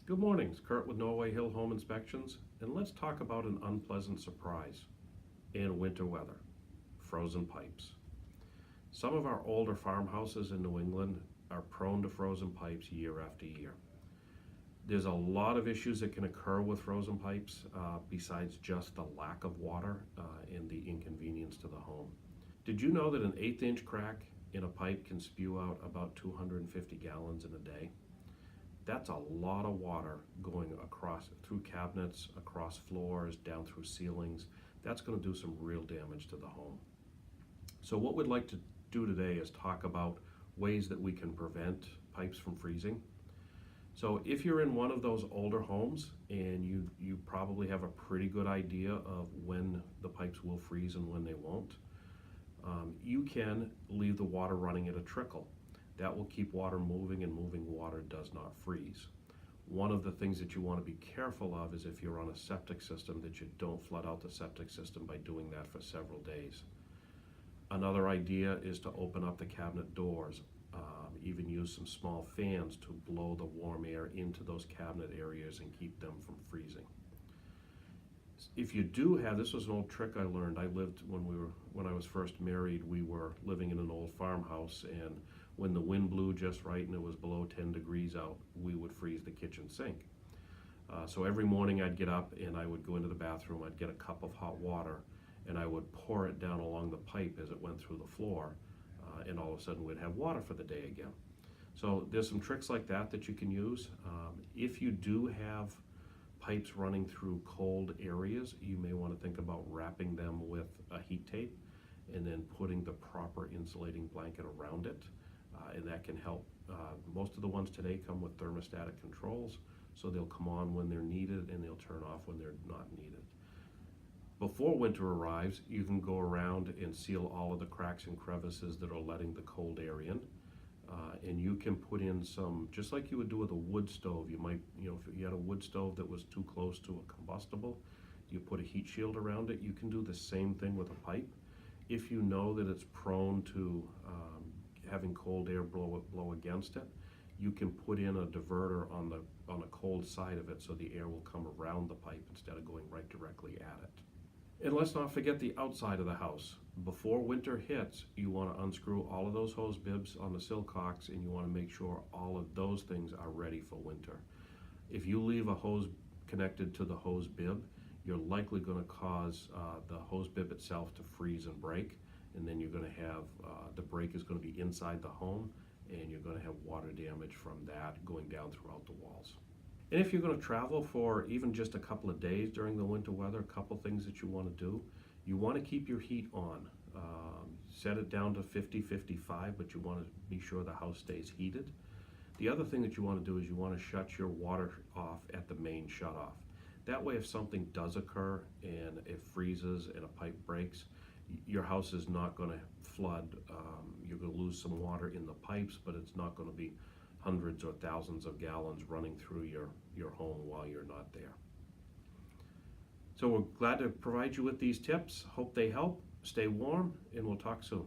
Good morning, it's Kurt with Norway Hill Home Inspections, and let's talk about an unpleasant surprise in winter weather, frozen pipes. Some of our older farmhouses in New England are prone to frozen pipes year after year. There's a lot of issues that can occur with frozen pipes besides just the lack of water and the inconvenience to the home. Did you know that an 1/8 inch crack in a pipe can spew out about 250 gallons in a day? That's a lot of water going across through cabinets, across floors, down through ceilings. That's going to do some real damage to the home. So what we'd like to do today is talk about ways that we can prevent pipes from freezing. So if you're in one of those older homes and you probably have a pretty good idea of when the pipes will freeze and when they won't, you can leave the water running at a trickle. That will keep water moving, and moving water does not freeze. One of the things that you want to be careful of is if you're on a septic system that you don't flood out the septic system by doing that for several days. Another idea is to open up the cabinet doors, even use some small fans to blow the warm air into those cabinet areas and keep them from freezing. If you do have, this was an old trick I learned. I lived when I was first married, we were living in an old farmhouse, and when the wind blew just right and it was below 10 degrees out, we would freeze the kitchen sink. So every morning I'd get up and I would go into the bathroom, I'd get a cup of hot water, and I would pour it down along the pipe as it went through the floor, and all of a sudden we'd have water for the day again. So there's some tricks like that that you can use. If you do have pipes running through cold areas, you may want to think about wrapping them with a heat tape and then putting the proper insulating blanket around it, and that can help. Most of the ones today come with thermostatic controls, so they'll come on when they're needed and they'll turn off when they're not needed. Before winter arrives, you can go around and seal all of the cracks and crevices that are letting the cold air in. And you can put in some, just like you would do with a wood stove. You might, if you had a wood stove that was too close to a combustible, you put a heat shield around it. You can do the same thing with a pipe. If you know that it's prone to having cold air blow against it, you can put in a diverter on the cold side of it so the air will come around the pipe instead of going right directly at it. And let's not forget the outside of the house. Before winter hits, you want to unscrew all of those hose bibs on the sillcocks, and you want to make sure all of those things are ready for winter. If you leave a hose connected to the hose bib, you're likely going to cause the hose bib itself to freeze and break, and then you're going to have, the break is going to be inside the home, and you're going to have water damage from that going down throughout the walls. And if you're going to travel for even just a couple of days during the winter weather, a couple things that you want to do. You want to keep your heat on. Set it down to 50, 55, but you want to be sure the house stays heated. The other thing that you want to do is you want to shut your water off at the main shutoff. That way, if something does occur and it freezes and a pipe breaks, your house is not going to flood. You're going to lose some water in the pipes, but it's not going to be hundreds or thousands of gallons running through your home while you're not there. So we're glad to provide you with these tips. Hope they help. Stay warm, and we'll talk soon.